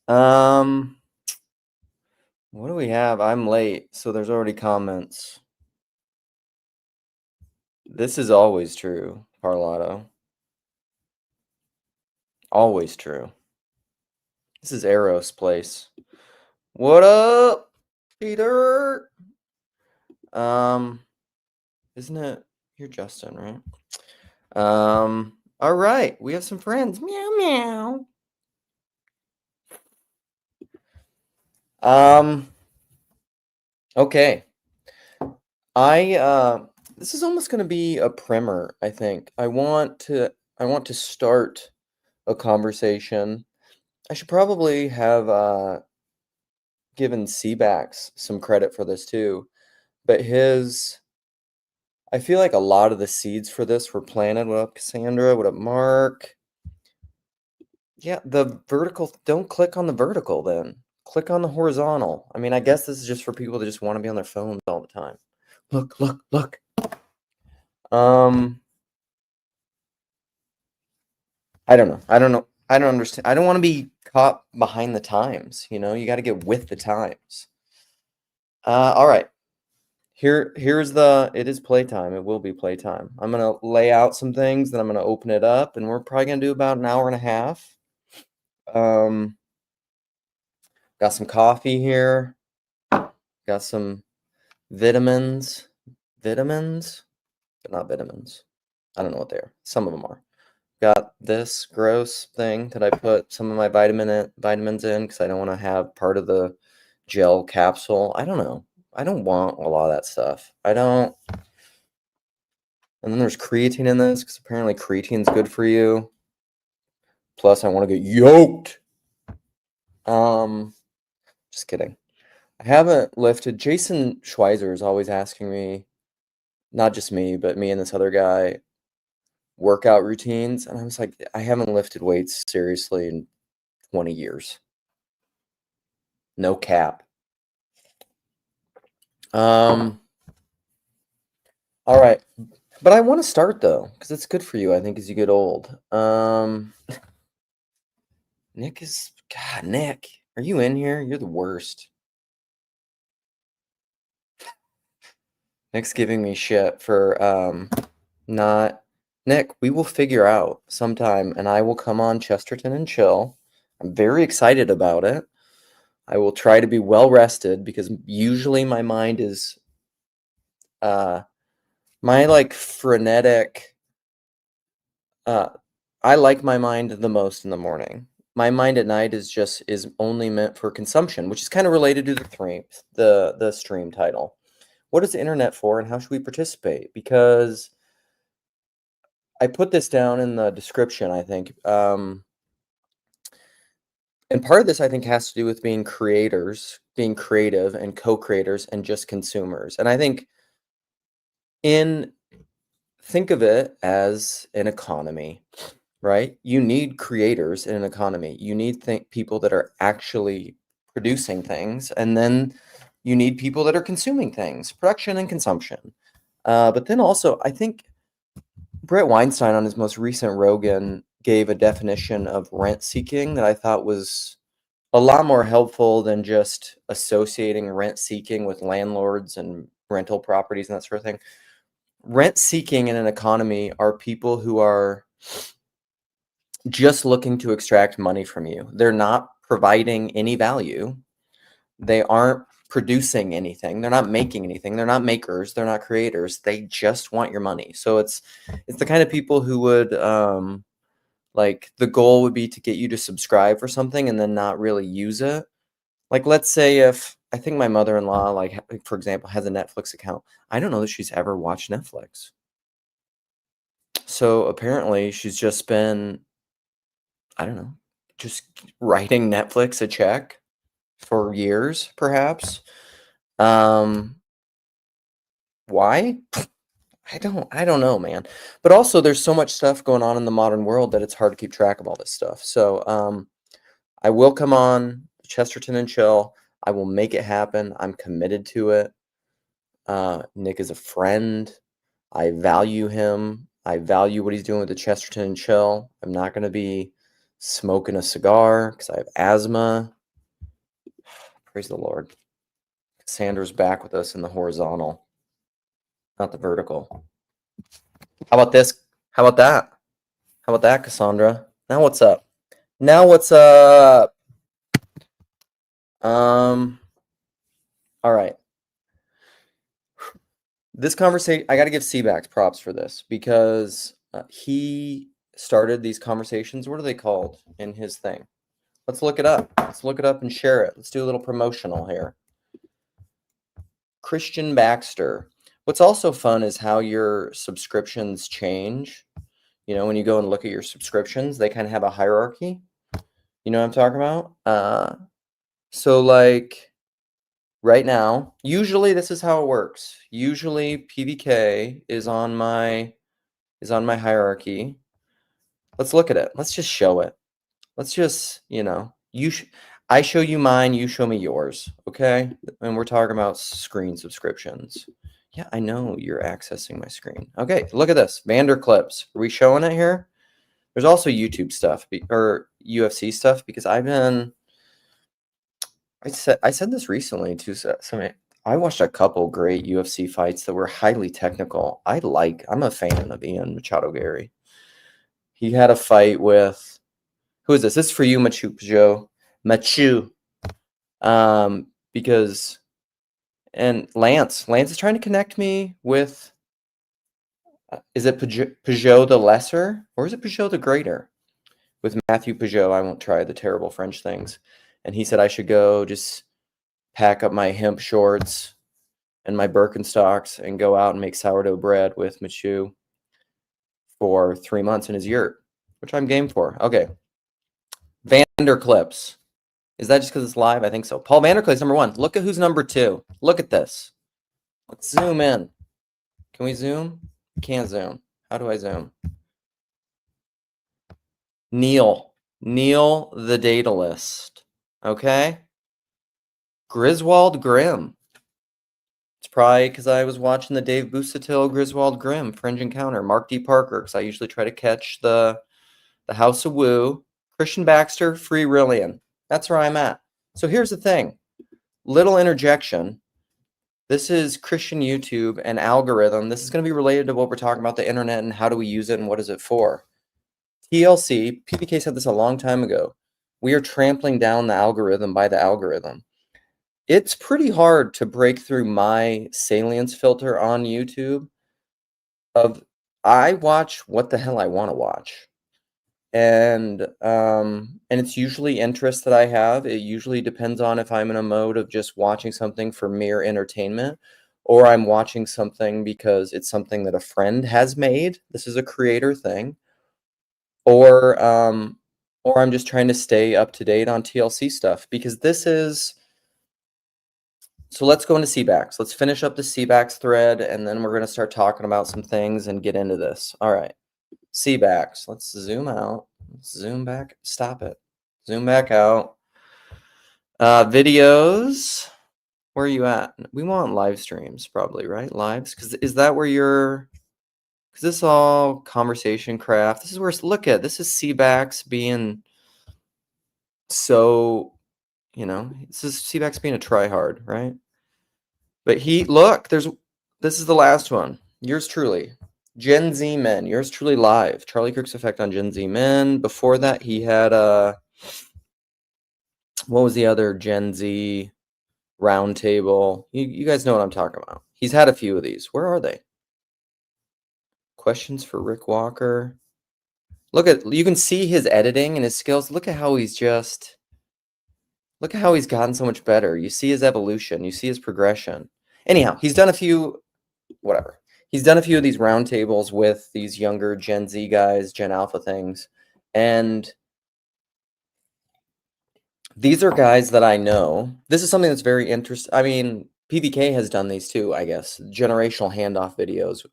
Um, what do we have? I'm late, so there's already comments. This is always true, Parlato. Always true. This is Eros' place. What up, Peter? Um, isn't it? You're Justin, right? All right. We have some friends. Meow meow. Um, okay. This is almost gonna be a primer, I think. I want to start a conversation. I should probably have given Seabax some credit for this too, but I feel like a lot of the seeds for this were planted. What up, Cassandra? What up, Mark? Yeah, the vertical, don't click on the vertical then. Click on the horizontal. I mean, I guess this is just for people that just want to be on their phones all the time. Look, look, look. Um, I don't know. I don't know. I don't understand. I don't want to be caught behind the times, You got to get with the times. All right. It is playtime. It will be playtime. I'm gonna lay out some things, then I'm gonna open it up, and we're probably gonna do about an hour and a half. Um, got some coffee here. Got some vitamins. Vitamins? But not vitamins. I don't know what they are. Some of them are. Got this gross thing that I put some of my vitamins in because I don't want to have part of the gel capsule. I don't know. I don't want a lot of that stuff. I don't. And then there's creatine in this because apparently creatine's good for you. Plus, I want to get yoked. Just kidding. I haven't lifted. Jason Schweizer is always asking me, not just me, but me and this other guy, workout routines. And I was like, I haven't lifted weights seriously in 20 years. No cap. All right. But I want to start though, because it's good for you, I think, as you get old. Nick, are you in here? You're the worst. Nick's giving me shit for not. Nick, we will figure out sometime, and I will come on Chesterton and chill. I'm very excited about it. I will try to be well rested because usually my mind is my like frenetic. I like my mind the most in the morning. My mind at night is only meant for consumption, which is kind of related to the stream title. What is the internet for, and how should we participate? Because I put this down in the description, I think. And part of this, I think, has to do with being creators, being creative and co-creators and just consumers. And I think think of it as an economy, right? You need creators in an economy. You need people that are actually producing things, and then you need people that are consuming things, production and consumption. But then also, I think Brett Weinstein on his most recent Rogan gave a definition of rent seeking that I thought was a lot more helpful than just associating rent seeking with landlords and rental properties and that sort of thing. Rent seeking in an economy are people who are just looking to extract money from you. They're not providing any value. They aren't producing anything. They're not making anything. They're not makers. They're not creators. They just want your money. So it's the kind of people who would like the goal would be to get you to subscribe for something and then not really use it. Like let's say if I think my mother-in-law, like for example, has a Netflix account. I don't know that she's ever watched Netflix. So apparently she's just been, I don't know, just writing Netflix a check for years, perhaps. Why? I don't know, man. But also there's so much stuff going on in the modern world that it's hard to keep track of all this stuff. So I will come on Chesterton and chill. I will make it happen. I'm committed to it. Nick is a friend. I value him. I value what he's doing with the Chesterton and chill. I'm not going to be smoking a cigar because I have asthma. Praise the Lord. Cassandra's back with us in the horizontal, not the vertical. How about this? How about that? How about that, Cassandra? Now what's up? Now what's up? All right. This conversation, I got to give Seabax props for this because he started these conversations. What are they called in his thing? Let's look it up. Let's look it up and share it. Let's do a little promotional here. Christian Baxter. What's also fun is how your subscriptions change. You know, when you go and look at your subscriptions, they kind of have a hierarchy. You know what I'm talking about? So like right now, usually this is how it works. Usually PVK is on my hierarchy. Let's look at it. Let's just show it. Let's just, I show you mine, you show me yours, okay? And we're talking about screen subscriptions. Yeah, I know you're accessing my screen. Okay, look at this. Vanderclips. Are we showing it here? There's also YouTube stuff or UFC stuff because I said this recently too. I watched a couple great UFC fights that were highly technical. I'm a fan of Ian Machado Gary. He had a fight with, who is this? This is for you, Machu. Because, and Lance is trying to connect me with, is it Peugeot the Lesser or is it Peugeot the Greater? With Matthew Peugeot, I won't try the terrible French things. And he said I should go just pack up my hemp shorts and my Birkenstocks and go out and make sourdough bread with Machu for 3 months in his yurt, which I'm game for. Okay. Vanderclips. Is that just because it's live? I think so. Paul Vanderclips, number 1. Look at who's number 2. Look at this. Let's zoom in. Can we zoom? Can't zoom. How do I zoom? Neil the Datalist. Okay? Griswold Grimm. It's probably because I was watching the Dave Busatil Griswold Grimm Fringe Encounter. Mark D. Parker, because I usually try to catch the House of Woo. Christian Baxter, Free Rillian. That's where I'm at. So here's the thing. Little interjection. This is Christian YouTube and algorithm. This is going to be related to what we're talking about, the internet and how do we use it and what is it for. TLC, PBK said this a long time ago. We are trampling down the algorithm by the algorithm. It's pretty hard to break through my salience filter on YouTube I watch what the hell I want to watch. And it's usually interests that I have. It usually depends on if I'm in a mode of just watching something for mere entertainment or I'm watching something because it's something that a friend has made. This is a creator thing. Or I'm just trying to stay up to date on TLC stuff because this is. So let's go into CBAX. Let's finish up the CBAX thread, and then we're going to start talking about some things and get into this. All right. CBAX. Let's zoom out. Zoom back. Stop it. Zoom back out. Videos. Where are you at? We want live streams probably, right? Lives. Because is that where you're... Because this is all conversation craft. This is where... Look at this is CBAX being so... this is CBAX being a tryhard, right? But this is the last one. Yours truly. Gen Z Men. Yours truly live. Charlie Kirk's effect on Gen Z Men. Before that, he had what was the other Gen Z roundtable? You guys know what I'm talking about. He's had a few of these. Where are they? Questions for Rick Walker. You can see his editing and his skills. Look at how he's gotten so much better. You see his evolution. You see his progression. Anyhow, he's done a few, whatever. He's done a few of these roundtables with these younger Gen Z guys, Gen Alpha things. And these are guys that I know. This is something that's very interesting. I mean, PVK has done these too, I guess. Generational handoff videos.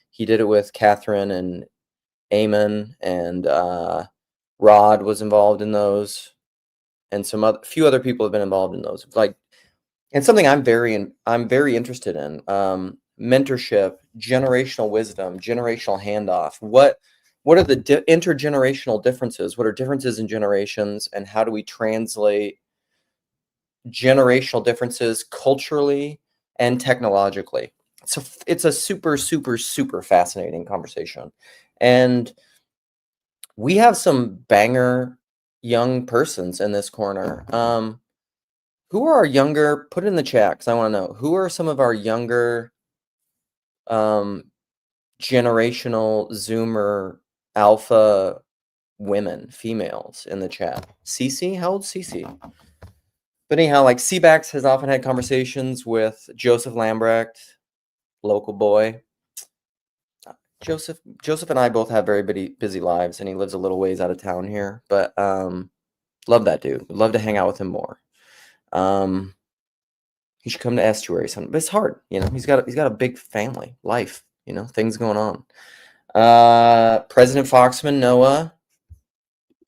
He did it with Catherine and Eamon, and Rod was involved in those. And few other people have been involved in those. And something I'm very interested in. Mentorship, generational wisdom, generational handoff. what are the intergenerational differences? What are differences in generations, and how do we translate generational differences culturally and technologically? So it's a super, super, super fascinating conversation. And we have some banger young persons in this corner. Who are our younger, put it in the chat because I want to know, who are some of our younger um, generational Zoomer alpha women, females in the chat? Cece? How old's Cece? But anyhow, like Seabax has often had conversations with Joseph Lambrecht, local boy. Joseph and I both have very busy lives, and he lives a little ways out of town here. But love that dude. Would love to hang out with him more. He should come to Estuary sometime. But it's hard, you know. He's got a big family, life, you know, things going on. President Foxman, Noah.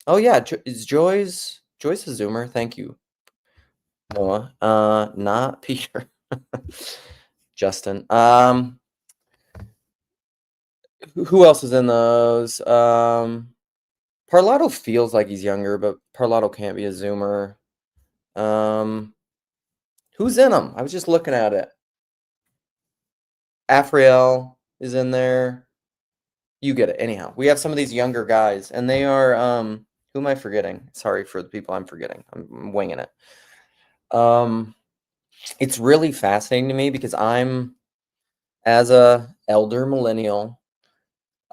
Oh yeah, is Joyce a Zoomer? Thank you, Noah. Not Peter. Justin. Who else is in those? Parlato feels like he's younger, but Parlato can't be a Zoomer. Who's in them? I was just looking at it. Afriel is in there. You get it. Anyhow, we have some of these younger guys, and they are who am I forgetting? Sorry for the people I'm forgetting. I'm winging it. It's really fascinating to me because I'm, as a elder millennial,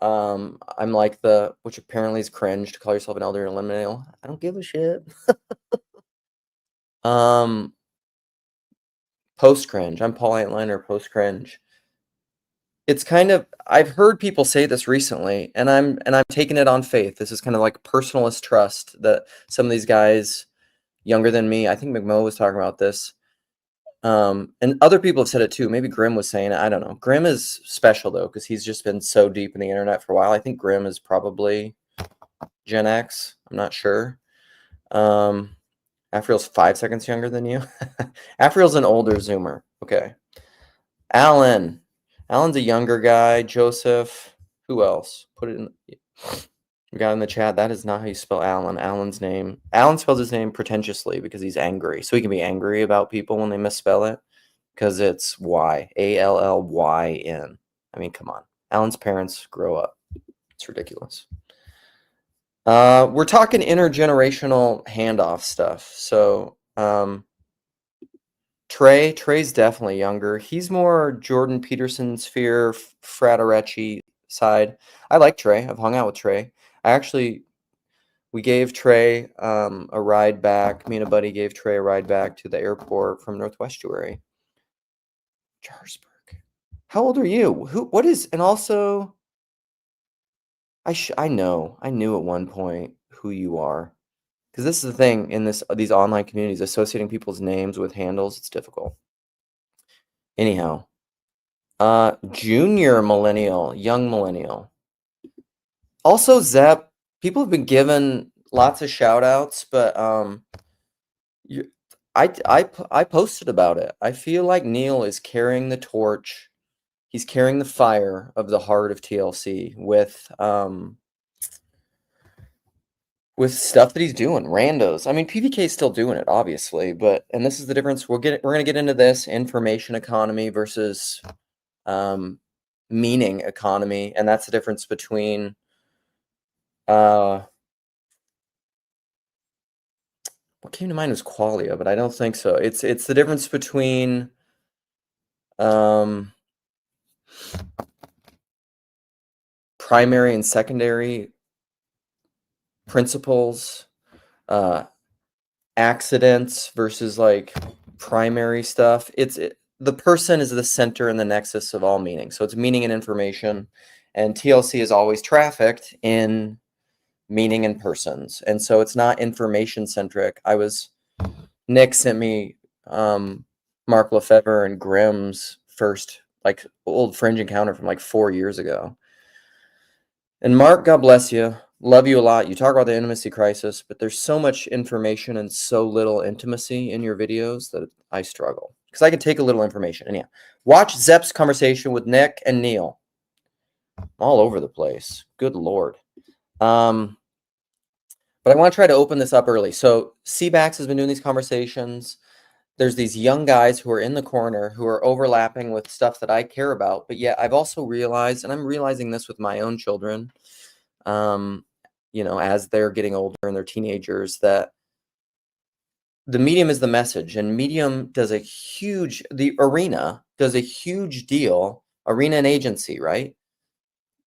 I'm like which apparently is cringe to call yourself an elder millennial. I don't give a shit. Post cringe. I'm Paul Antliner, post cringe. It's kind of, I've heard people say this recently, and I'm taking it on faith. This is kind of like personalist trust that some of these guys younger than me, I think McMo was talking about this. And other people have said it too. Maybe Grimm was saying it. I don't know. Grimm is special though, because he's just been so deep in the internet for a while. I think Grimm is probably Gen X. I'm not sure. Afriel's 5 seconds younger than you. Afriel's an older Zoomer. Okay. Alan's a younger guy. Joseph. Who else? Put it in. We got in the chat. That is not how you spell Alan. Alan spells his name pretentiously because he's angry. So he can be angry about people when they misspell it. Because it's Y. Allyn. I mean, come on. Alan's parents grow up. It's ridiculous. We're talking intergenerational handoff stuff. So Trey's definitely younger. He's more Jordan Peterson sphere, Fraterecci side. I like Trey. I've hung out with Trey. We gave Trey a ride back. Me and a buddy gave Trey a ride back to the airport from Northwestuary. Jarsburg. How old are you? What is, and also, I knew at one point who you are. Because this is the thing in these online communities, associating people's names with handles, it's difficult. Anyhow, junior millennial, young millennial. Also, Zep, people have been given lots of shout outs, but I posted about it. I feel like Neil is carrying the torch. He's carrying the fire of the heart of TLC with stuff that he's doing, randos. I mean, PVK is still doing it, obviously, and this is the difference. We're gonna get into this information economy versus meaning economy, and that's the difference between what came to mind was qualia, but I don't think so. It's the difference between primary and secondary principles, accidents versus like primary stuff. The person is the center and the nexus of all meaning. So it's meaning and information, and TLC is always trafficked in meaning and persons. And so it's not information centric. Nick sent me Mark Lefebvre and Grimm's first like old fringe encounter from like 4 years ago. And Mark, God bless you. Love you a lot. You talk about the intimacy crisis, but there's so much information and so little intimacy in your videos that I struggle. Because I can take a little information. And yeah, watch Zep's conversation with Nick and Neil. I'm all over the place. Good Lord. But I want to try to open this up early. So CBAX has been doing these conversations. There's these young guys who are in the corner who are overlapping with stuff that I care about. But yet I've also realized, and I'm realizing this with my own children, as they're getting older and they're teenagers, that the medium is the message, and the arena does a huge deal, arena and agency, right?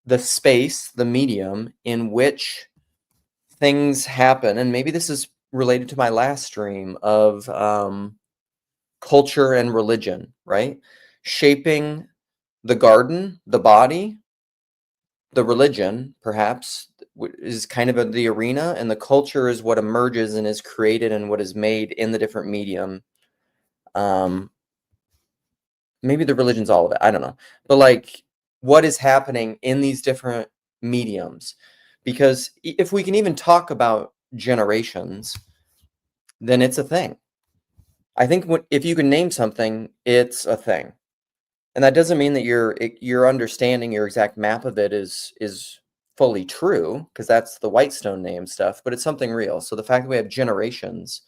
The space, the medium in which things happen, and maybe this is related to my last stream of culture and religion, right? Shaping the garden, the body, the religion, perhaps, is kind of the arena, and the culture is what emerges and is created and what is made in the different medium. Maybe the religion's all of it. I don't know. But like what is happening in these different mediums? Because if we can even talk about generations, then it's a thing. I think if you can name something, it's a thing. And that doesn't mean that your understanding, your exact map of it is fully true, because that's the Whitestone name stuff, but it's something real. So the fact that we have generations,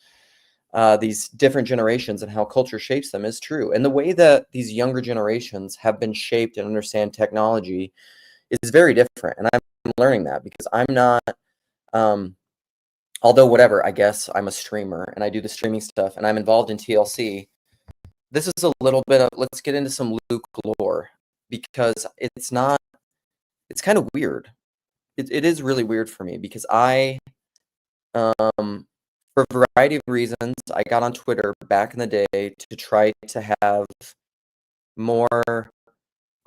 these different generations and how culture shapes them is true. And the way that these younger generations have been shaped and understand technology is very different. And I'm learning that because I'm not, although whatever, I guess I'm a streamer and I do the streaming stuff and I'm involved in TLC. This is a little bit of, let's get into some Luke lore, because it's kind of weird. It is really weird for me because for a variety of reasons, I got on Twitter back in the day to try to have more.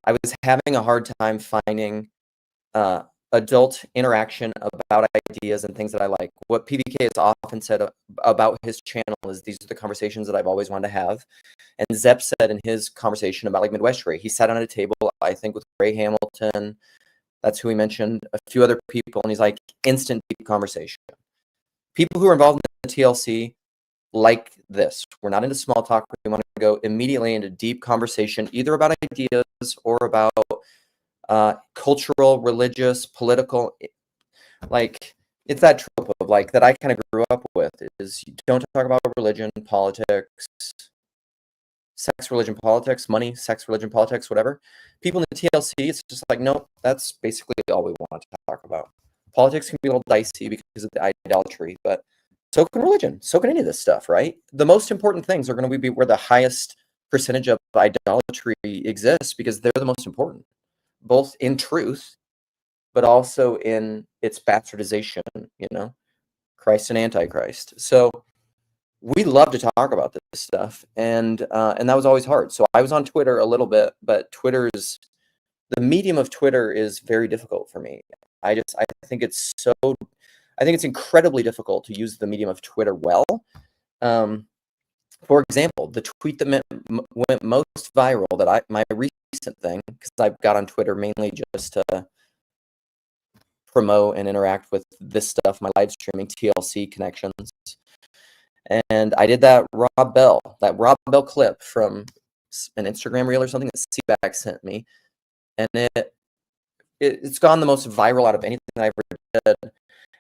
I was having a hard time finding adult interaction about ideas and things that I like. What PBK has often said about his channel is these are the conversations that I've always wanted to have. And Zepp said in his conversation about like Midwestray, he sat on a table, I think, with Ray Hamilton. That's who he mentioned, a few other people, and he's like, instant deep conversation. People who are involved in the TLC like this. We're not into small talk. We want to go immediately into deep conversation, either about ideas or about cultural, religious, political. Like, it's that trope of like that I kind of grew up with is you don't talk about religion, politics, sex, religion, politics, money, sex, religion, politics, whatever. People in the TLC, it's just like, no, that's basically all we want to talk about. Politics can be a little dicey because of the idolatry, but so can religion. So can any of this stuff, right? The most important things are going to be where the highest percentage of idolatry exists because they're the most important, both in truth, but also in its bastardization, Christ and Antichrist. So we love to talk about this stuff, and that was always hard. So I was on Twitter a little bit, but the medium of Twitter is very difficult for me. I think it's incredibly difficult to use the medium of Twitter well. For example, the tweet that went most viral my recent thing, because I've got on Twitter mainly just to promote and interact with this stuff, my live streaming TLC connections. And I did that Rob Bell clip from an Instagram reel or something that CBAC sent me. And it's gone the most viral out of anything I ever did.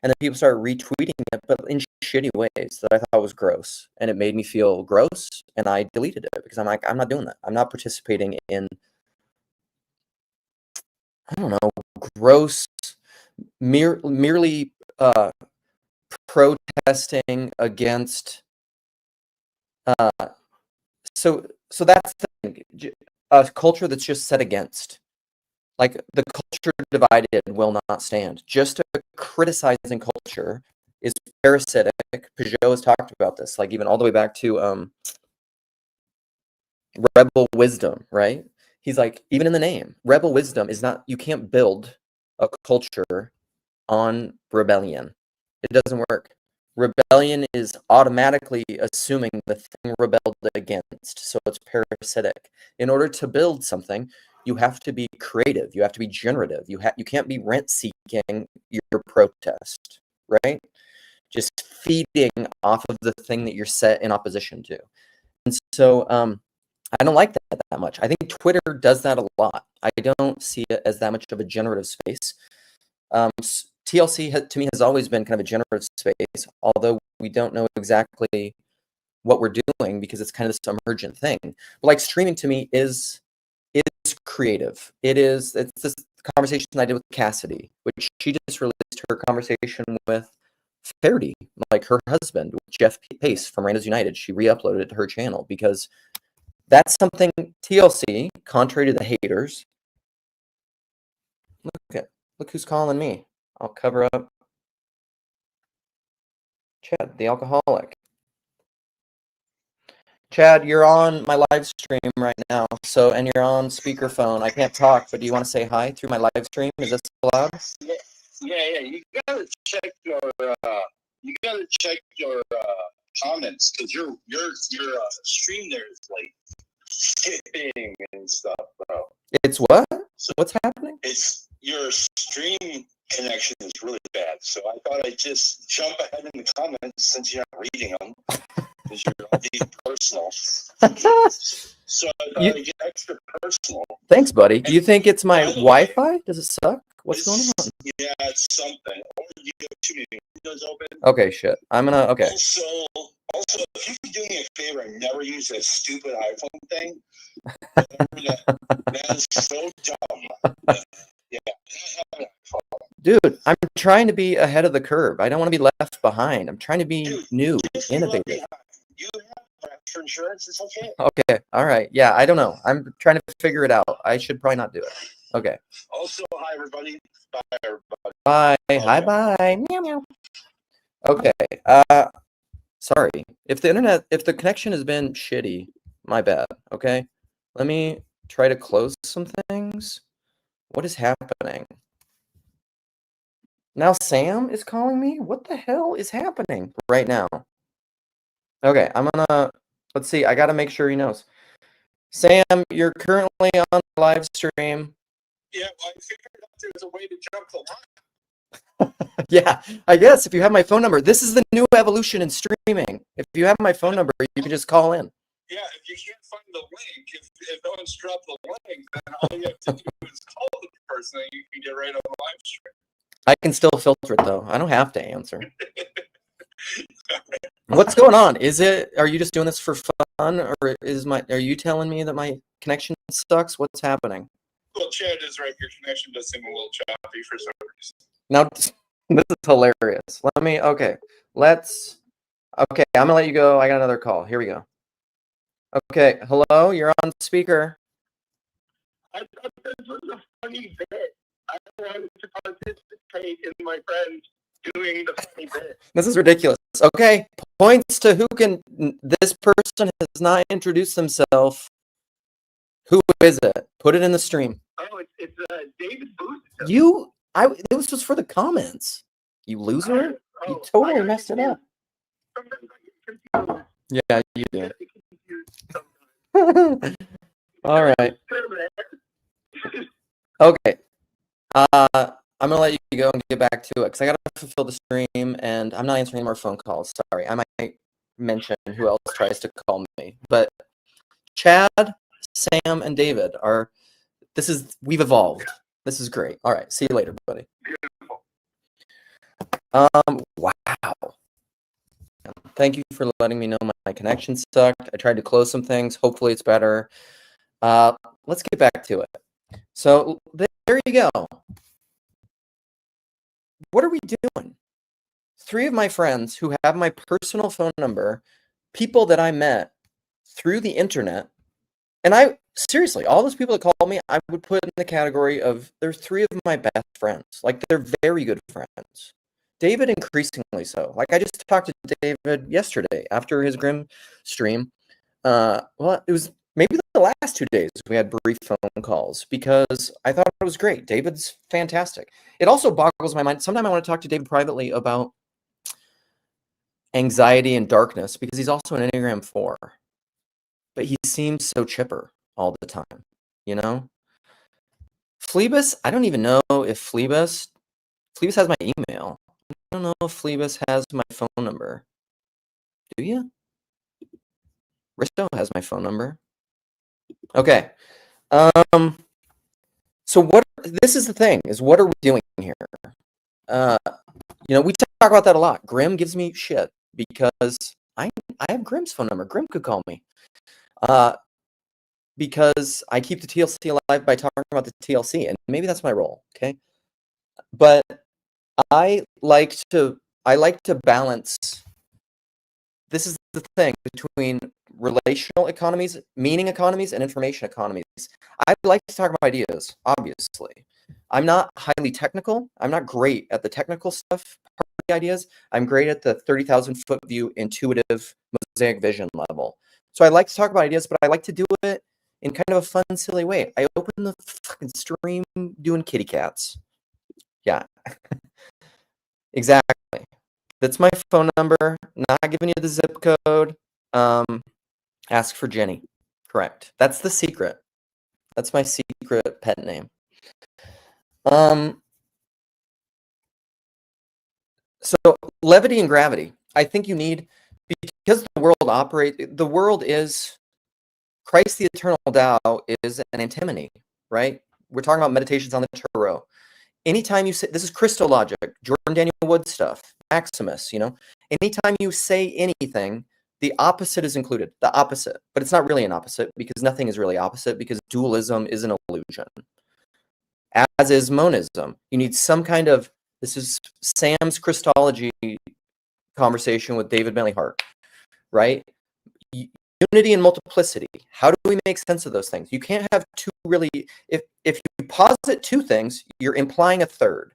And then people started retweeting it, but in shitty ways that I thought was gross. And it made me feel gross, and I deleted it because I'm like, I'm not doing that. I'm not participating in, I don't know, gross, merely protesting against. So that's the thing. A culture that's just set against. Like, the culture divided will not stand. Just criticizing culture is parasitic. Peugeot has talked about this, like even all the way back to rebel wisdom, right? He's like, even in the name, rebel wisdom is not, you can't build a culture on rebellion. It doesn't work. Rebellion is automatically assuming the thing rebelled against, so it's parasitic. In order to build something, you have to be creative. You have to be generative. You can't be rent-seeking your protest, right? Just feeding off of the thing that you're set in opposition to. And so I don't like that much. I think Twitter does that a lot. I don't see it as that much of a generative space. TLC to me has always been kind of a generative space, although we don't know exactly what we're doing because it's kind of this emergent thing. But like streaming to me is creative. It's this conversation I did with Cassidy, which she just released her conversation with Fairdy, like her husband, Jeff Pace from Randos United. She re-uploaded it to her channel because that's something TLC, contrary to the haters. Look who's calling me. I'll cover up Chad, the alcoholic. Chad, you're on my live stream right now, and you're on speakerphone. I can't talk, but do you want to say hi through my live stream? Is this allowed? Yeah. You gotta check your comments because your stream there is like skipping and stuff, bro. It's what? So what's happening? It's your stream connection is really bad. So I thought I'd just jump ahead in the comments since you're not reading them. Because you're all being personal. So I thought I'd get extra personal. Thanks, buddy. Do you think it's my Wi-Fi? Does it suck? What's going on? Yeah, it's something. Or you have too many windows open. Okay, shit. Okay. Also, if you could do me a favor and never use that stupid iPhone thing, that is so dumb. Yeah, I have an iPhone. Dude, I'm trying to be ahead of the curve. I don't want to be left behind. I'm trying to be new, innovative. You have for insurance, it's okay. Okay, all right. Yeah, I don't know. I'm trying to figure it out. I should probably not do it. Okay. Also, hi, everybody. Bye, everybody. Bye. Okay. Hi, bye. Meow, meow. Okay. Sorry. If the connection has been shitty, my bad. Okay. Let me try to close some things. What is happening? Now Sam is calling me? What the hell is happening right now? Okay, let's see. I got to make sure he knows. Sam, you're currently on the live stream. Yeah, well, I figured out there's a way to jump the line. Yeah, I guess if you have my phone number, this is the new evolution in streaming. If you have my phone number, you can just call in. Yeah, if you can't find the link, if no one's dropped the link, then all you have to do is call the person and you can get right on the live stream. I can still filter it though. I don't have to answer. What's going on? Are you just doing this for fun, or are you telling me that my connection sucks? What's happening? Well, Chad is right. Your connection does seem a little choppy for some reason. Now, this is hilarious. Okay, I'm gonna let you go. I got another call. Here we go. Okay, hello, you're on speaker. I thought this was a funny bit. I wanted to participate in my friends doing the funny bit. This is ridiculous. Okay, points to this person has not introduced themselves. Who is it? Put it in the stream. Oh, it's David Booth. This was for the comments. You loser. You totally messed it up. Yeah, you do. All right. Okay. I'm gonna let you go and get back to it because I gotta fulfill the stream, and I'm not answering any more phone calls. Sorry, I might mention who else tries to call me, but Chad, Sam, and David we've evolved. This is great. All right, see you later, buddy. Wow. Thank you for letting me know my connection sucked. I tried to close some things. Hopefully it's better. Let's get back to it. So there you go. What are we doing? 3 of my friends who have my personal phone number, people that I met through the internet, and seriously, all those people that called me, I would put in the category of they're 3 of my best friends. Like, they're very good friends. David increasingly so. Like, I just talked to David yesterday after his Grim stream. Well, it was maybe the last 2 days we had brief phone calls because I thought it was great. David's fantastic. It also boggles my mind. Sometime I want to talk to David privately about anxiety and darkness because he's also an Enneagram 4. But he seems so chipper all the time, you know? Phlebas, I don't even know if Phlebas has my email. I don't know if Phlebas has my phone number. Do you? Risto has my phone number. Okay. So this is the thing, is what are we doing here? We talk about that a lot. Grim gives me shit because I have Grim's phone number. Grim could call me. Because I keep the TLC alive by talking about the TLC, and maybe that's my role, okay? But I like to balance. This is the thing between relational economies, meaning economies, and information economies. I like to talk about ideas, obviously. I'm not highly technical. I'm not great at the technical stuff, part of the ideas. I'm great at the 30,000-foot view, intuitive, mosaic vision level. So I like to talk about ideas, but I like to do it in kind of a fun, silly way. I open the fucking stream doing kitty cats. Yeah, exactly. That's my phone number. Not giving you the zip code. Ask for Jenny. Correct. That's the secret. That's my secret pet name. So levity and gravity. I think you need, because the world is, Christ the Eternal Tao is an antimony, right? We're talking about meditations on the Tarot. Anytime you say, this is Christologic, Jordan Daniel Wood stuff, Maximus, anytime you say anything, the opposite is included, the opposite. But it's not really an opposite because nothing is really opposite because dualism is an illusion, as is monism. You need some kind of, this is Sam's Christology conversation with David Bentley Hart, right? Unity and multiplicity. How do we make sense of those things? You can't have two really, if you posit two things, you're implying a third.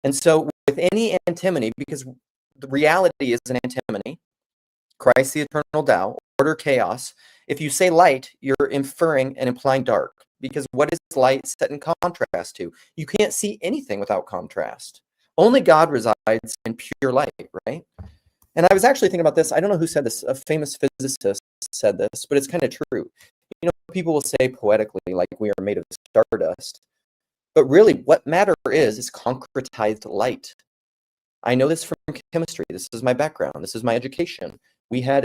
And so with any antimony, because the reality is an antimony, Christ the Eternal Tao, order, chaos, if you say light, you're inferring and implying dark. Because what is light set in contrast to? You can't see anything without contrast. Only God resides in pure light, right? And I was actually thinking about this. I don't know who said this. A famous physicist said this, but it's kind of true. People will say poetically, like, we are made of stardust. But really, what matter is concretized light. I know this from chemistry. This is my background. This is my education. We had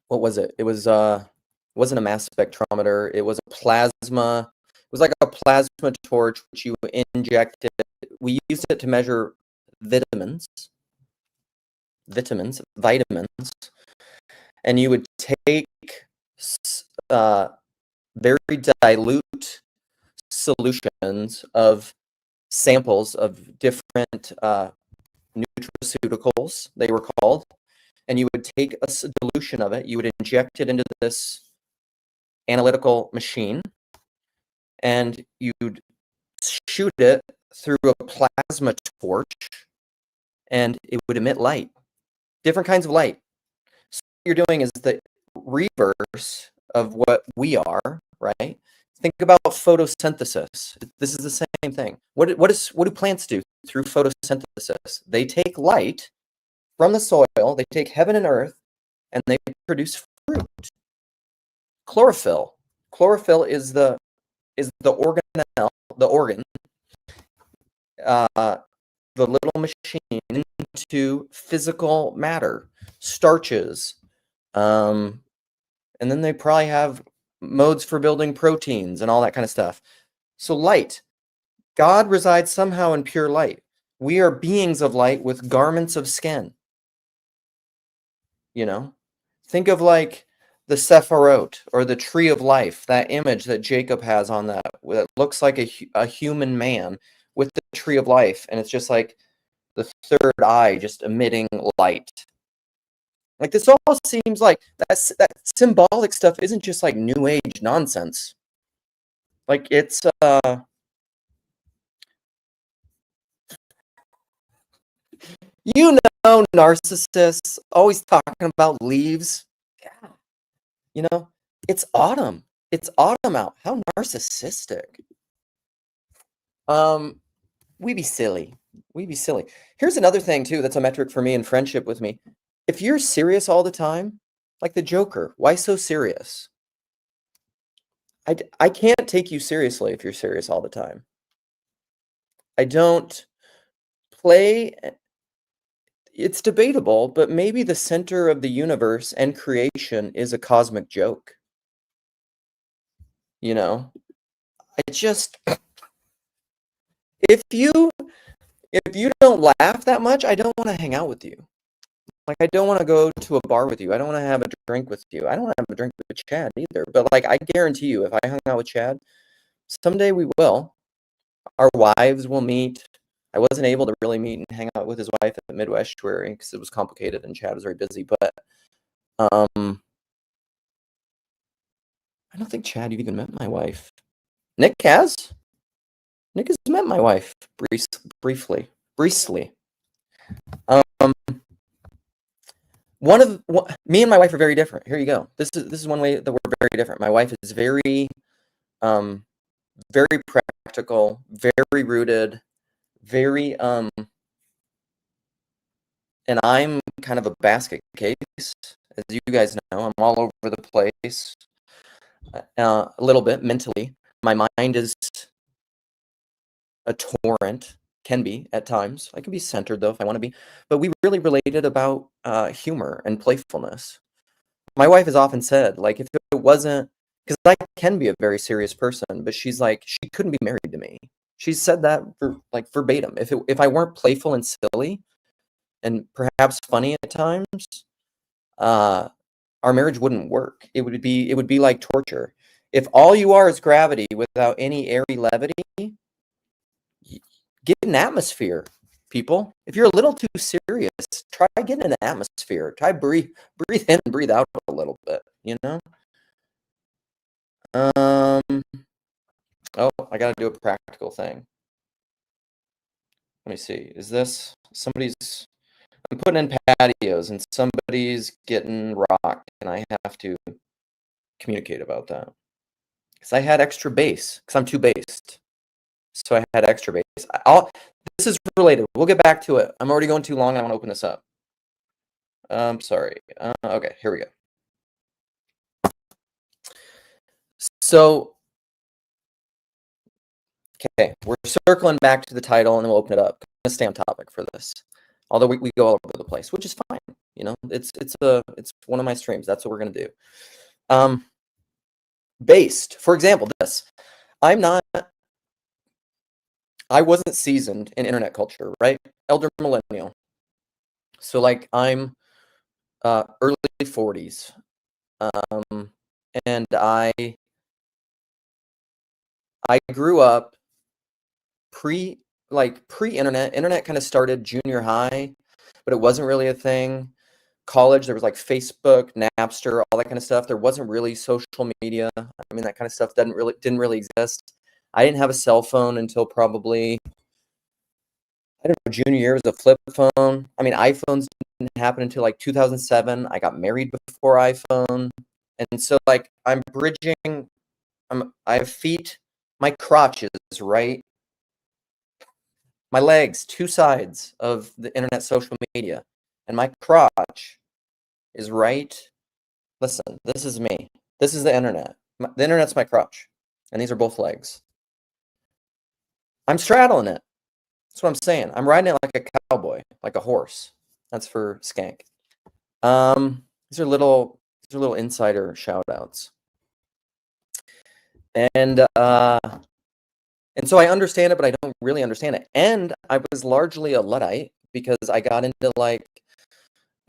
what was it? It wasn't a mass spectrometer. It was a plasma. It was like a plasma torch, which you injected. We used it to measure vitamins, and you would take very dilute solutions of samples of different nutraceuticals, they were called, and you would take a dilution of it, you would inject it into this analytical machine, and you'd shoot it through a plasma torch, and it would emit light, different kinds of light. So what you're doing is the reverse of what we are, right? Think about photosynthesis. This is the same thing. What do plants do through photosynthesis? They take light from the soil, they take heaven and earth, and they produce fruit. Chlorophyll. Chlorophyll is the organelle, the organ, the little machine into physical matter, starches, and then they probably have modes for building proteins and all that kind of stuff. So light. God resides somehow in pure light. We are beings of light with garments of skin. Think of like the Sephiroth or the tree of life, that image that Jacob has on that looks like a human man with the tree of life, and it's just like the third eye just emitting light. Like, this all seems like that symbolic stuff isn't just like new age nonsense. Like, it's narcissists always talking about leaves. Yeah. It's autumn. It's autumn out. How narcissistic. We be silly. Here's another thing too that's a metric for me in friendship with me. If you're serious all the time, like the Joker, why so serious? I can't take you seriously if you're serious all the time. I don't play. It's debatable, but maybe the center of the universe and creation is a cosmic joke. I just, if you don't laugh that much, I don't want to hang out with you. Like, I don't want to go to a bar with you. I don't want to have a drink with you. I don't want to have a drink with Chad either. But like, I guarantee you, if I hung out with Chad, someday we will. Our wives will meet. I wasn't able to really meet and hang out with his wife at Midwestuary because it was complicated and Chad was very busy. But I don't think Chad even met my wife. Nick has. Nick has met my wife briefly. Um, me and my wife are very different. Here you go. This is one way that we're very different. My wife is very very practical, very rooted, very and I'm kind of a basket case, as you guys know. I'm all over the place. A little bit mentally. My mind is a torrent, can be at times. I can be centered though if I want to be. But we really related about humor and playfulness. My wife has often said, like, if it wasn't, because I can be a very serious person, but she's like, she couldn't be married to me. She said that like verbatim. If I weren't playful and silly, and perhaps funny at times, our marriage wouldn't work. It would be like torture. If all you are is gravity without any airy levity, get an atmosphere, people. If you're a little too serious, try getting an atmosphere. Try breathe in and breathe out a little bit, you know? Oh, I gotta do a practical thing. Let me see. Is this somebody's? I'm putting in patios and somebody's getting rocked, and I have to communicate about that. Because I had extra bass, because I'm too based. So I had extra bass. This is related. We'll get back to it. I'm already going too long, and I want to open this up. I'm sorry. Okay, here we go. So, okay, we're circling back to the title, and then we'll open it up. I'm going to stay on topic for this. Although we go all over the place, which is fine. You know, it's one of my streams. That's what we're going to do. Based, for example, this. I wasn't seasoned in internet culture, right? Elder millennial. So like I'm early 40s. And I grew up pre-internet. Internet kind of started junior high, but it wasn't really a thing. College, there was like Facebook, Napster, all that kind of stuff. There wasn't really social media. I mean, that kind of stuff didn't really exist. I didn't have a cell phone until probably, I don't know, junior year was a flip phone. I mean, iPhones didn't happen until like 2007. I got married before iPhone. And so like I'm bridging, I have feet, my crotch is right. My legs, two sides of the internet social media. And my crotch is right. Listen, this is me. This is the internet. The internet's my crotch. And these are both legs. I'm straddling it. That's what I'm saying. I'm riding it like a cowboy, like a horse. That's for Skank. These are little insider shout outs. And so I understand it, but I don't really understand it. And I was largely a Luddite because I got into like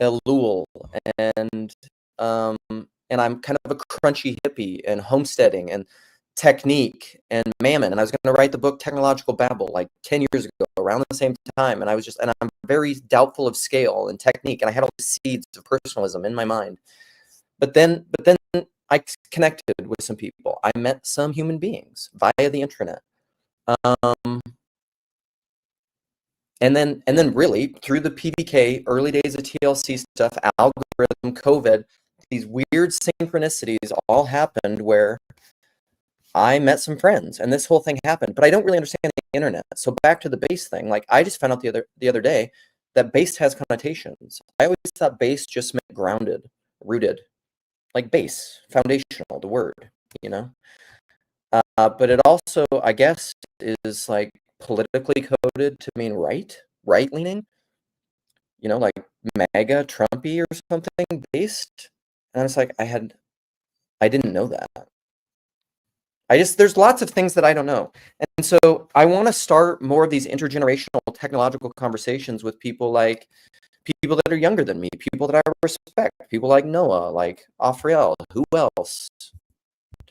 Elul and I'm kind of a crunchy hippie and homesteading and technique and mammon. And I was going to write the book Technological Babble like 10 years ago around the same time. And I'm very doubtful of scale and technique. And I had all the seeds of personalism in my mind. But then I connected with some people. I met some human beings via the internet. And then really through the PDK, early days of TLC stuff, algorithm, COVID, these weird synchronicities all happened where I met some friends and this whole thing happened, but I don't really understand the internet. So back to the base thing, like I just found out the other day that base has connotations. I always thought base just meant grounded, rooted, like base, foundational, the word, you know? But it also, I guess, is like politically coded to mean right leaning, you know, like MAGA, Trumpy or something based. And I was like, I didn't know that. There's lots of things that I don't know. And so I want to start more of these intergenerational technological conversations with people that are younger than me, people that I respect, people like Noah, like Afriel. Who else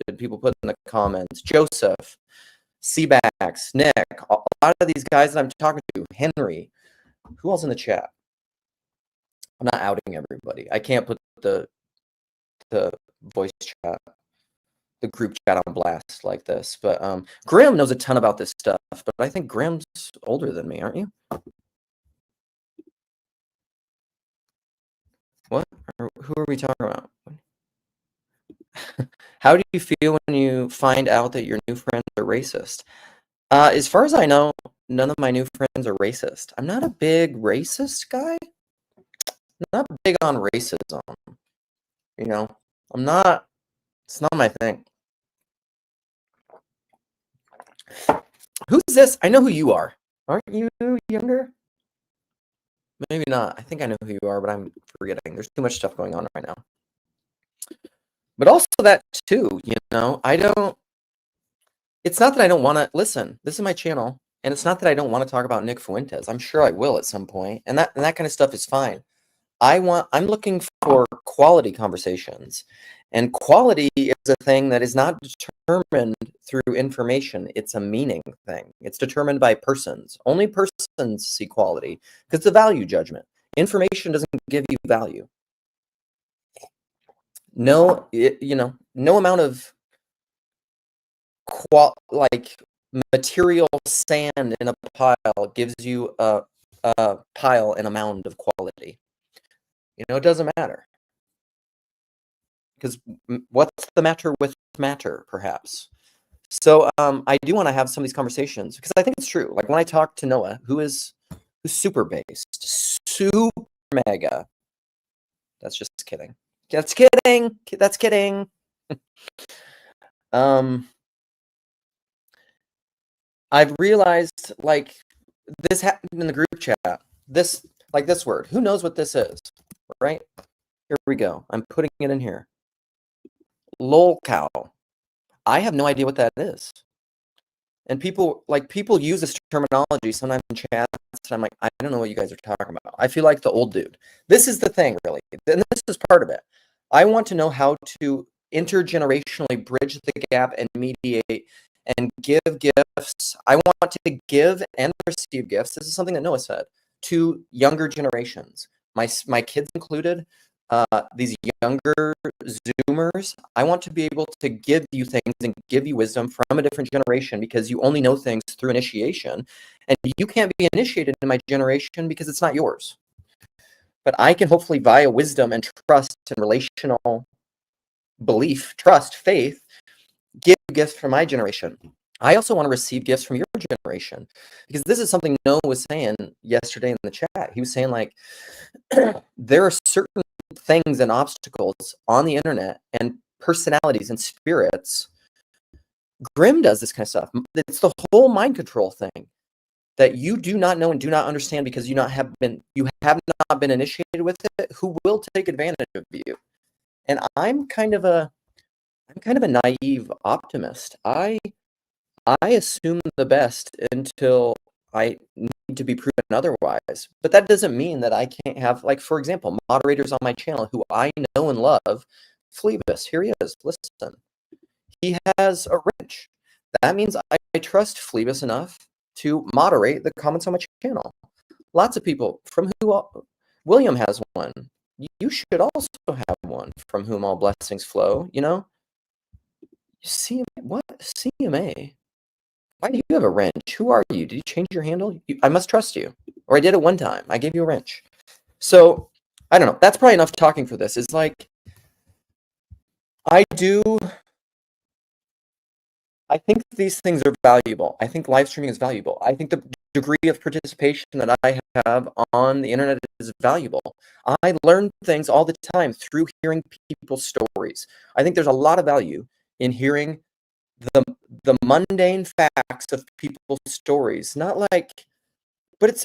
did people put in the comments? Joseph, Seabax, Nick, a lot of these guys that I'm talking to, Henry. Who else in the chat? I'm not outing everybody. I can't put the voice chat, the group chat on blast like this. But Graham knows a ton about this stuff, but I think Graham's older than me, aren't you? What? Who are we talking about? How do you feel when you find out that your new friends are racist? As far as I know, none of my new friends are racist. I'm not a big racist guy. I'm not big on racism. You know, I'm not. It's not my thing. Who's this? I know who you are. Aren't you younger? Maybe not. I think I know who you are, but I'm forgetting. There's too much stuff going on right now. But also that too, I don't. It's not that I don't want to listen. This is my channel, and it's not that I don't want to talk about Nick Fuentes. I'm sure I will at some point, and that kind of stuff is fine. I'm looking for quality conversations, and quality is a thing that is not determined through information. It's a meaning thing. It's determined by persons. Only persons see quality because it's a value judgment. Information doesn't give you value. No, no amount of material sand in a pile gives you a pile and a mound of quality. It doesn't matter. Because what's the matter with matter, perhaps? So I do want to have some of these conversations because I think it's true. Like when I talk to Noah, who's super based, super mega. That's just kidding. That's kidding. That's kidding. I've realized like this happened in the group chat. This word. Who knows what this is? Right? Here we go. I'm putting it in here. Lolcow. I have no idea what that is. And people use this terminology sometimes in chats, and I'm like, I don't know what you guys are talking about. I feel like the old dude. This is the thing, really. And this is part of it. I want to know how to intergenerationally bridge the gap and mediate and give gifts. I want to give and receive gifts. This is something that Noah said to younger generations, my kids included. These younger Zoomers, I want to be able to give you things and give you wisdom from a different generation because you only know things through initiation. And you can't be initiated in my generation because it's not yours. But I can hopefully, via wisdom and trust and relational belief, trust, faith, give gifts from my generation. I also want to receive gifts from your generation because this is something Noah was saying yesterday in the chat. He was saying like, there are certain things and obstacles on the internet and personalities and spirits. Grimm does this kind of stuff. It's the whole mind control thing that you do not know and do not understand because you have not been initiated with it, who will take advantage of you. And I'm kind of a naive optimist. I assume the best until I need to be proven otherwise. But that doesn't mean that I can't have, like, for example, moderators on my channel who I know and love. Phlebas, here he is. Listen. He has a wrench. That means I trust Phlebas enough to moderate the comments on my channel. Lots of people from who William has one. You should also have one from whom all blessings flow, CMA, what? CMA? Why do you have a wrench? Who are you? Did you change your handle? I must trust you. Or I did it one time. I gave you a wrench. So, I don't know. That's probably enough talking for this. It's like, I think these things are valuable. I think live streaming is valuable. I think the degree of participation that I have on the internet is valuable. I learn things all the time through hearing people's stories. I think there's a lot of value in hearing the mundane facts of people's stories. Not like, but it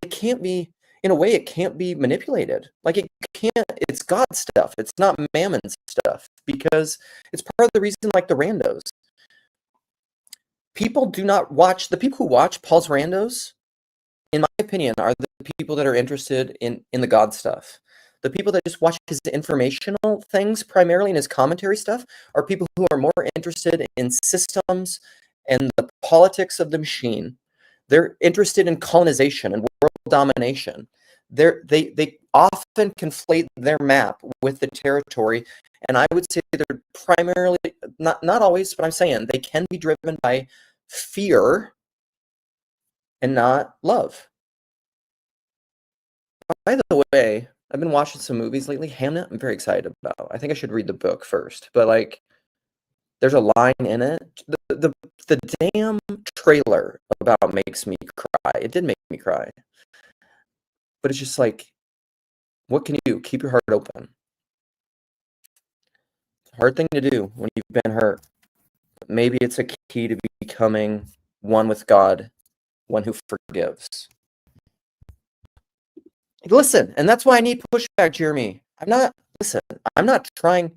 can't be. in a way it can't be manipulated. Like it can't, it's God stuff. It's not mammon stuff, because it's part of the reason, like the randos. People do not watch, the people who watch Paul's randos, in my opinion, are the people that are interested in the God stuff. The people that just watch his informational things primarily, and his commentary stuff, are people who are more interested in systems and the politics of the machine. They're interested in colonization and world domination. They often conflate their map with the territory, and I would say they're primarily, not always, but I'm saying they can be driven by fear and not love. By the way, I've been watching some movies lately. Hamnet, I'm very excited about. I think I should read the book first, but like, there's a line in it. The damn trailer about makes me cry. It did make me cry, but it's just like, what can you do? Keep your heart open. It's a hard thing to do when you've been hurt. But maybe it's a key to becoming one with God, one who forgives. Listen, and that's why I need pushback, Jeremy. I'm not trying,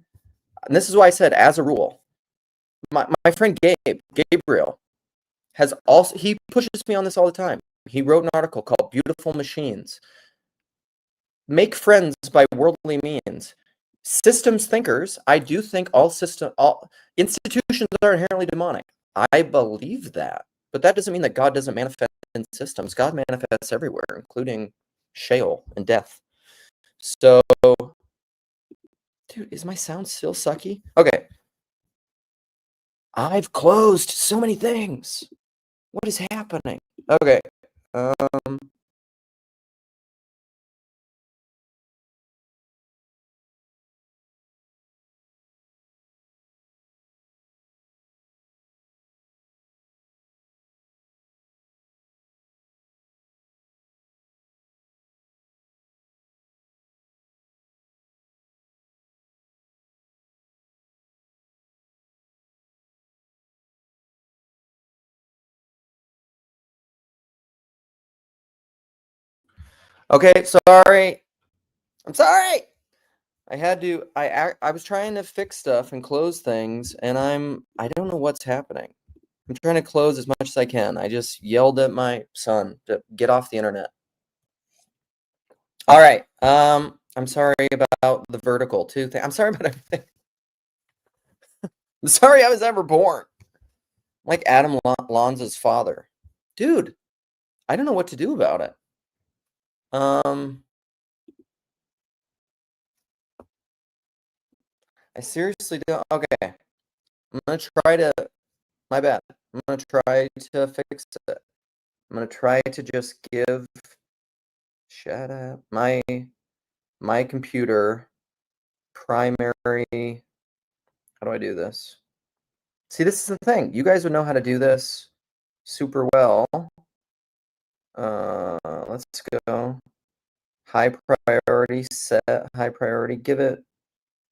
and this is why I said, as a rule, my friend Gabriel, he pushes me on this all the time. He wrote an article called Beautiful Machines. Make friends by worldly means. Systems thinkers, I do think all institutions are inherently demonic. I believe that. But that doesn't mean that God doesn't manifest in systems. God manifests everywhere, including Sheol and death. So, dude, is my sound still sucky? Okay. I've closed so many things. What is happening? Okay. Okay, sorry. I'm sorry. I was trying to fix stuff and close things, and I don't know what's happening. I'm trying to close as much as I can. I just yelled at my son to get off the internet. All right. I'm sorry about the vertical too thing. I'm sorry about everything. I'm sorry I was ever born. Like Adam Lanza's father. Dude, I don't know what to do about it. I seriously don't. Okay. I'm gonna try to, my bad. I'm gonna try to fix it. I'm gonna try to just give, shut up, my computer primary, how do I do this? See, this is the thing. You guys would know how to do this super well. Let's go. High priority, set high priority. Give it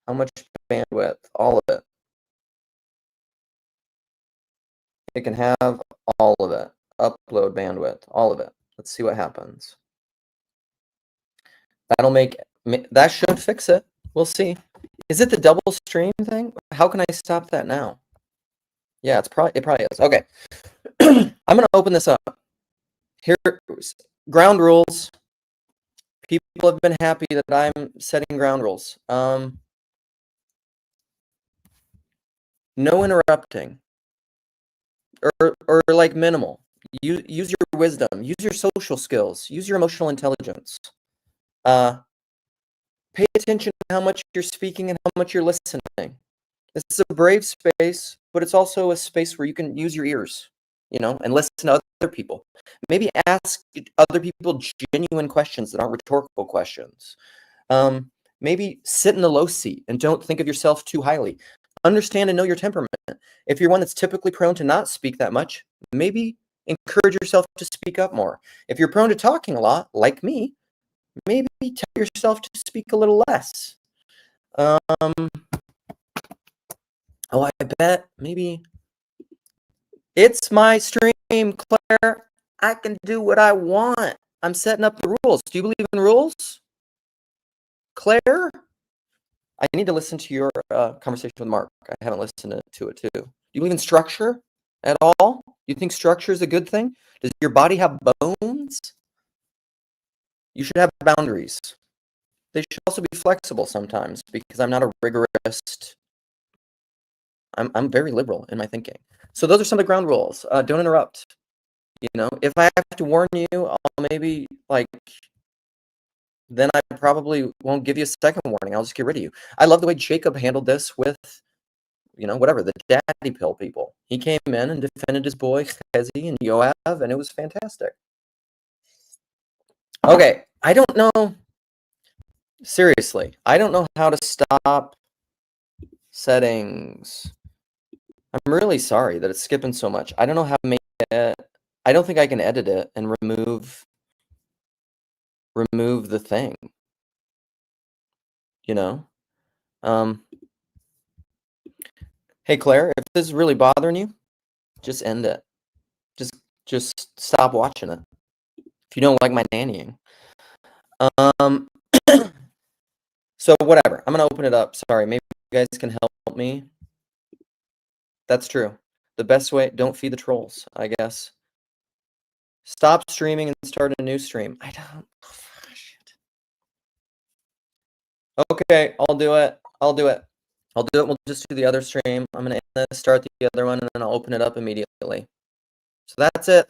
how much bandwidth? All of it. It can have all of it. Upload bandwidth, all of it. Let's see what happens. That should fix it. We'll see. Is it the double stream thing? How can I stop that now? Yeah, it probably is. Okay. I'm gonna open this up. Here, ground rules. People have been happy that I'm setting ground rules. No interrupting. Or like minimal. Use your wisdom. Use your social skills. Use your emotional intelligence. Pay attention to how much you're speaking and how much you're listening. This is a brave space, but it's also a space where you can use your ears, and listen to other people. Maybe ask other people genuine questions that aren't rhetorical questions. Maybe sit in the low seat and don't think of yourself too highly. Understand and know your temperament. If you're one that's typically prone to not speak that much, maybe encourage yourself to speak up more. If you're prone to talking a lot, like me, maybe tell yourself to speak a little less. Oh, I bet maybe it's my stream, Claire. I can do what I want. I'm setting up the rules. Do you believe in rules? Claire? I need to listen to your conversation with Mark. I haven't listened to it too. Do you believe in structure at all? Do you think structure is a good thing? Does your body have bones? You should have boundaries. They should also be flexible sometimes because I'm not a rigorist. I'm very liberal in my thinking. So those are some of the ground rules. Don't interrupt. If I have to warn you, I'll maybe then I probably won't give you a second warning. I'll just get rid of you. I love the way Jacob handled this with, whatever, the daddy pill people. He came in and defended his boy Chezi and Yoav, and it was fantastic. Okay, I don't know. Seriously, I don't know how to stop settings. I'm really sorry that it's skipping so much. I don't know how to make it. I don't think I can edit it and remove the thing. Hey Claire, if this is really bothering you, just end it. Just stop watching it. If you don't like my nannying. So whatever. I'm gonna open it up. Sorry, maybe you guys can help me. That's true. The best way, don't feed the trolls, I guess. Stop streaming and start a new stream. I don't. Shit. Okay, I'll do it. We'll just do the other stream. I'm gonna end this, start the other one, and then I'll open it up immediately. So that's it.